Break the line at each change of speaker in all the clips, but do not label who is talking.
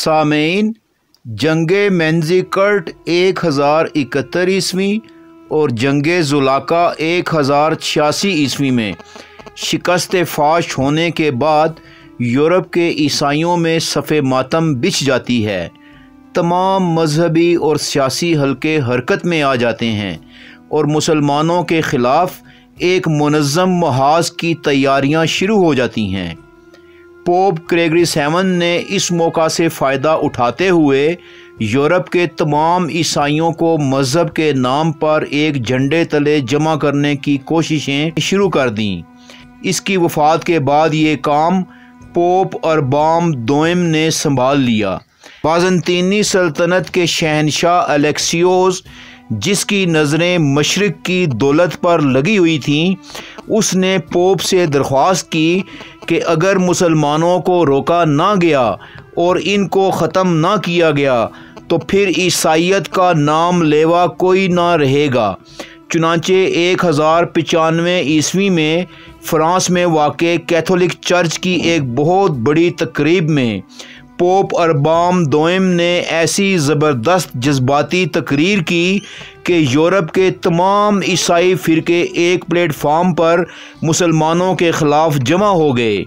सामीन, जंग मेंज़िकर्ट 1071 ईस्वी और जंग ज़ुलाका 1086 ईस्वी में शिकस्त फाश होने के बाद यूरोप के ईसाइयों में सफ़े मातम बिछ जाती है। तमाम मजहबी और सियासी हलके हरकत में आ जाते हैं और मुसलमानों के ख़िलाफ़ एक मुनज़्ज़म महाज की तैयारियां शुरू हो जाती हैं। पोप ग्रेगरी 7 ने इस मौका से फ़ायदा उठाते हुए यूरोप के तमाम ईसाइयों को मज़हब के नाम पर एक झंडे तले जमा करने की कोशिशें शुरू कर दीं। इसकी वफ़ात के बाद ये काम पोप अरबाम दोम ने संभाल लिया। बाज़ंतीनी सल्तनत के शहनशाह अलेक्सियोस, जिसकी नज़रें मशरिक़ की दौलत पर लगी हुई थीं, उसने पोप से दरख्वास्त की कि अगर मुसलमानों को रोका ना गया और इनको ख़त्म ना किया गया तो फिर ईसाइयत का नाम लेवा कोई ना रहेगा। चुनांचे 1095 ईस्वी में फ़्रांस में वाक़े कैथोलिक चर्च की एक बहुत बड़ी तकरीब में पोप अरबाम दोम ने ऐसी ज़बरदस्त जज्बाती तकरीर की कि यूरोप के तमाम ईसाई फ़िरके एक प्लेटफार्म पर मुसलमानों के ख़िलाफ़ जमा हो गए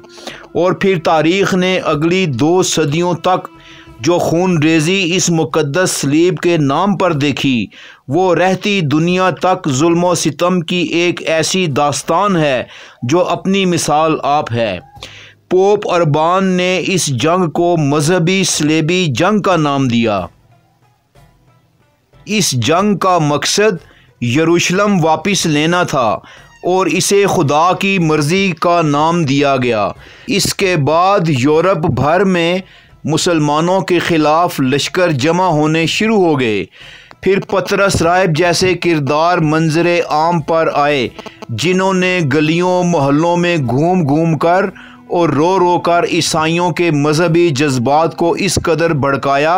और फिर तारीख़ ने अगली 2 सदियों तक जो खून रेज़ी इस मुक़द्दस सलीब के नाम पर देखी, वो रहती दुनिया तक जुल्म व सितम की एक ऐसी दास्तान है जो अपनी मिसाल आप है। पोप अरबान ने इस जंग को मजहबी सलेबी जंग का नाम दिया। इस जंग का मकसद यरूशलेम वापस लेना था और इसे खुदा की मर्ज़ी का नाम दिया गया। इसके बाद यूरोप भर में मुसलमानों के ख़िलाफ़ लश्कर जमा होने शुरू हो गए। फिर पतरस राहिब जैसे किरदार मंजरे आम पर आए, जिन्होंने गलियों मोहल्लों में घूम घूम कर और रो रो कर ईसाइयों के मजहबी जज्बात को इस कदर भड़काया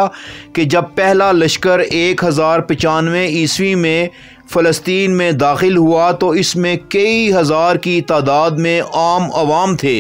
कि जब पहला लश्कर 1095 ईस्वी में फ़लस्तीन में दाखिल हुआ तो इसमें कई हज़ार की तादाद में आम अवाम थे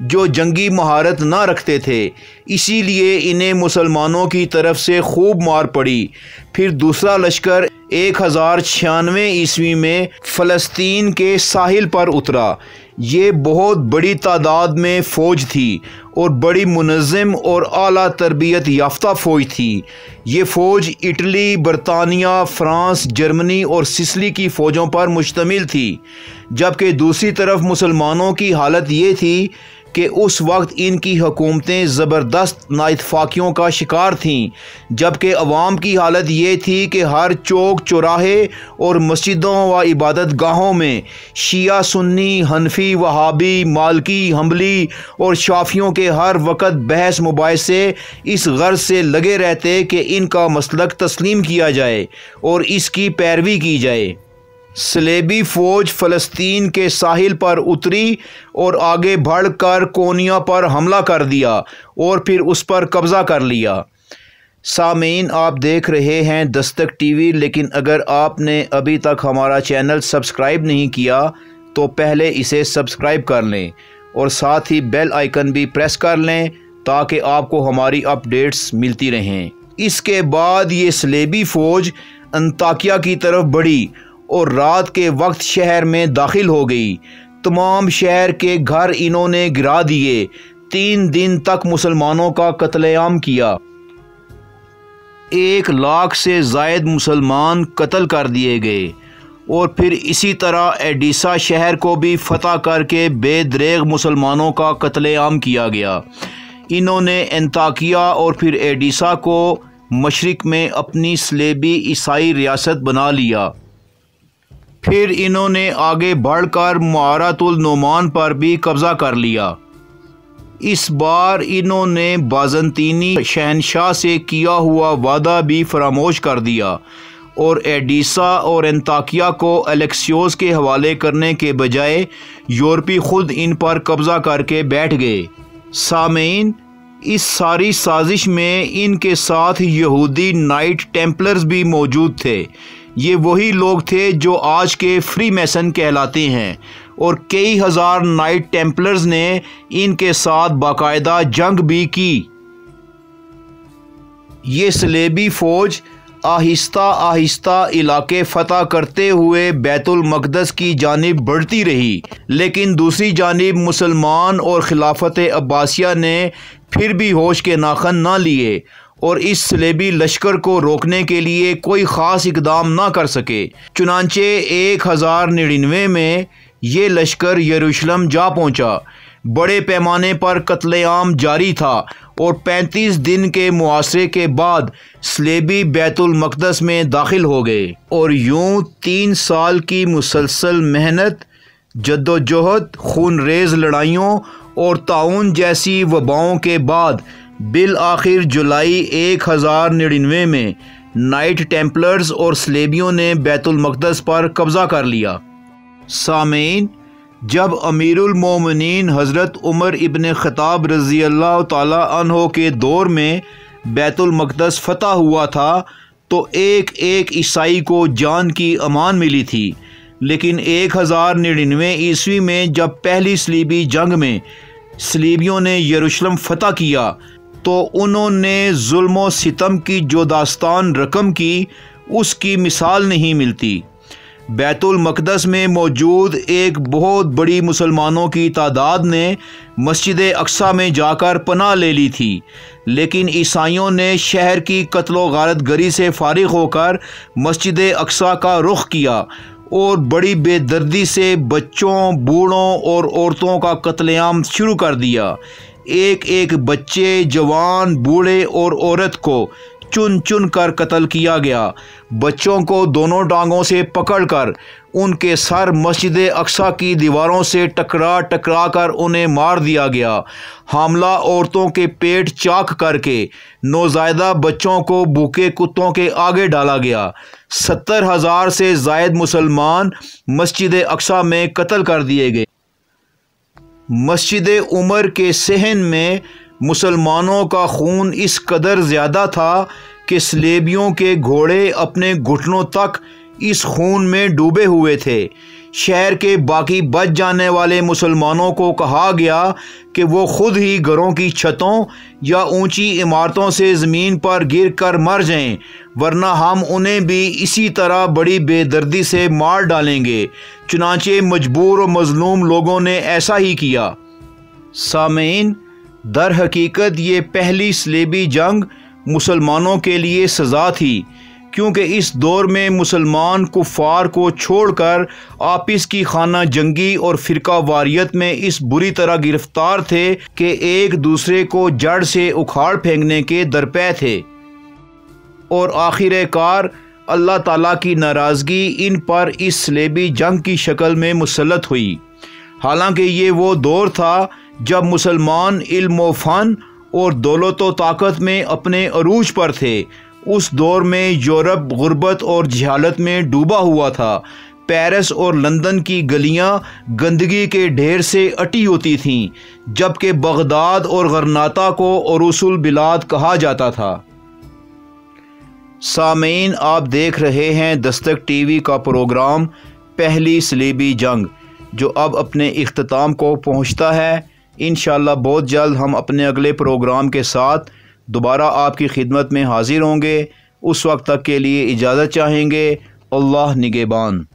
जो जंगी महारत ना रखते थे, इसीलिए इन्हें मुसलमानों की तरफ से खूब मार पड़ी। फिर दूसरा लश्कर 1096 ईस्वी में फ़लस्तीन के साहिल पर उतरा। ये बहुत बड़ी तादाद में फ़ौज थी और बड़ी मुनज़्ज़म और आला तरबियत याफ्ता फ़ौज थी। ये फ़ौज इटली, बरतानिया, फ़्रांस, जर्मनी और सिसिली की फ़ौजों पर मुश्तमिल थी। जबकि दूसरी तरफ मुसलमानों की हालत ये थी कि उस वक्त इनकी हुकूमतें ज़बरदस्त नाइतफ़ाक़ियों का शिकार थीं, जबकि अवाम की हालत ये थी कि हर चौक चौराहे और मस्जिदों व इबादत गाहों में शिया, सुन्नी, हनफी, वहाबी, मालकी, हम्बली और शाफियों के हर वक्त बहस मुबाहिसे इस गर्ज से लगे रहते कि इनका मसलक तस्लीम किया जाए और इसकी पैरवी की जाए। सलेबी फ़ौज फ़लस्तीन के साहिल पर उतरी और आगे बढ़कर कोनिया पर हमला कर दिया और फिर उस पर कब्ज़ा कर लिया। सामीन, आप देख रहे हैं दस्तक टीवी, लेकिन अगर आपने अभी तक हमारा चैनल सब्सक्राइब नहीं किया तो पहले इसे सब्सक्राइब कर लें और साथ ही बेल आइकन भी प्रेस कर लें ताकि आपको हमारी अपडेट्स मिलती रहें। इसके बाद ये सलेबी फ़ौज अंताकिया की तरफ बढ़ी और रात के वक्त शहर में दाखिल हो गई। तमाम शहर के घर इन्होंने गिरा दिए। 3 दिन तक मुसलमानों का कत्लेआम किया। 1 लाख से ज़ायद मुसलमान कत्ल कर दिए गए और फिर इसी तरह एडिसा शहर को भी फतह करके बेदरेग मुसलमानों का कत्लेआम किया गया। इन्होंने अंताकिया और फिर एडिसा को मशरिक़ में अपनी सलेबी ईसाई रियासत बना लिया। फिर इन्होंने आगे बढ़कर मुआरतुल नोमान पर भी कब्ज़ा कर लिया। इस बार इन्होंने बाज़ंतीनी शहनशाह से किया हुआ वादा भी फरामोश कर दिया और एडिसा और अंताकिया को अलेक्सियोस के हवाले करने के बजाय यूरोपी खुद इन पर कब्ज़ा करके बैठ गए। सामीन, इस सारी साजिश में इनके साथ यहूदी नाइट टेम्पलर्स भी मौजूद थे। ये वही लोग थे जो आज के फ्री मैसन कहलाते हैं और कई हज़ार नाइट टेम्पलर्स ने इनके साथ बाकायदा जंग भी की। ये सलेबी फ़ौज आहिस्ता आहिस्ता इलाके फ़तह करते हुए बैतुल मक़दस की जानिब बढ़ती रही, लेकिन दूसरी जानिब मुसलमान और खिलाफत अब्बासिया ने फिर भी होश के नाखन ना लिए और इस सलेबी लश्कर को रोकने के लिए कोई ख़ास इकदाम ना कर सके। चुनांचे 1099 में ये लश्कर यरूशलेम जा पहुंचा। बड़े पैमाने पर कत्लेआम जारी था और 35 दिन के मुआसरे के बाद सलेबी बैतुल मक़दस में दाखिल हो गए और यूं 3 साल की मुसलसल मेहनत, जद्दोजहद, खूनरेज़ लड़ाइयों और ताउन जैसी वबाओं के बाद बिल आखिर जुलाई 1099 में नाइट टेम्पलर्स और सलेबियों ने बैतुल मक़दस पर कब्ज़ा कर लिया। सामीन, जब अमीरुल मोमिनीन हज़रत उमर इब्न ख़त्ताब रज़ी अल्लाह ताला अन्हो के दौर में बैतुल मक़दस फ़तह हुआ था तो एक एक ईसाई को जान की अमान मिली थी, लेकिन 1099 ईस्वी में जब पहली सलीबी जंग में सलीबियों ने यरूशलेम फ़तह किया तो उन्होंने जुल्म व सितम की जो दास्तान रकम की, उसकी मिसाल नहीं मिलती। बैतुल मक़दस में मौजूद एक बहुत बड़ी मुसलमानों की तादाद ने मस्जिद अक्सा में जाकर पनाह ले ली थी, लेकिन ईसाइयों ने शहर की कत्लो गारत गरी से फारिग होकर मस्जिद अक्सा का रुख किया और बड़ी बेदर्दी से बच्चों, बूढ़ों और औरतों का कत्लेआम शुरू कर दिया। एक एक बच्चे, जवान, बूढ़े और औरत को चुन चुन कर कत्ल किया गया। बच्चों को दोनों टांगों से पकड़कर उनके सर मस्जिद अक्सा की दीवारों से टकरा टकरा कर उन्हें मार दिया गया। हामला औरतों के पेट चाक करके नौज़ायदा बच्चों को भूखे कुत्तों के आगे डाला गया। 70,000 से ज़ायद मुसलमान मस्जिद अक्सा में कत्ल कर दिए गए। मस्जिद उमर के सहन में मुसलमानों का खून इस कदर ज़्यादा था कि सलेबियों के घोड़े अपने घुटनों तक इस खून में डूबे हुए थे। शहर के बाकी बच जाने वाले मुसलमानों को कहा गया कि वो खुद ही घरों की छतों या ऊंची इमारतों से ज़मीन पर गिर कर मर जाएं, वरना हम उन्हें भी इसी तरह बड़ी बेदर्दी से मार डालेंगे। चुनांचे मजबूर और मजलूम लोगों ने ऐसा ही किया। सामीन, दर हकीकत ये पहली सलेबी जंग मुसलमानों के लिए सज़ा थी, क्योंकि इस दौर में मुसलमान कुफ़ार को छोड़कर आपस की खाना जंगी और फ़िरका वारियत में इस बुरी तरह गिरफ़्तार थे कि एक दूसरे को जड़ से उखाड़ फेंकने के दरपे थे और आखिरकार अल्लाह ताला की नाराज़गी इन पर इस सलेबी जंग की शक्ल में मुसल्लत हुई। हालांकि ये वो दौर था जब मुसलमान इल्म व फ़न और दौलत व ताकत में अपने अरूज पर थे। उस दौर में यूरोप गुर्बत और जहालत में डूबा हुआ था। पेरिस और लंदन की गलियां गंदगी के ढेर से अटी होती थीं, जबकि बगदाद और गरनाता को अरूसुल बिलाद कहा जाता था। सामीन, आप देख रहे हैं दस्तक टीवी का प्रोग्राम पहली सलीबी जंग, जो अब अपने इख्तिताम को पहुंचता है। इंशाअल्लाह बहुत जल्द हम अपने अगले प्रोग्राम के साथ दोबारा आपकी खिदमत में हाजिर होंगे। उस वक्त तक के लिए इजाज़त चाहेंगे। अल्लाह निगहबान।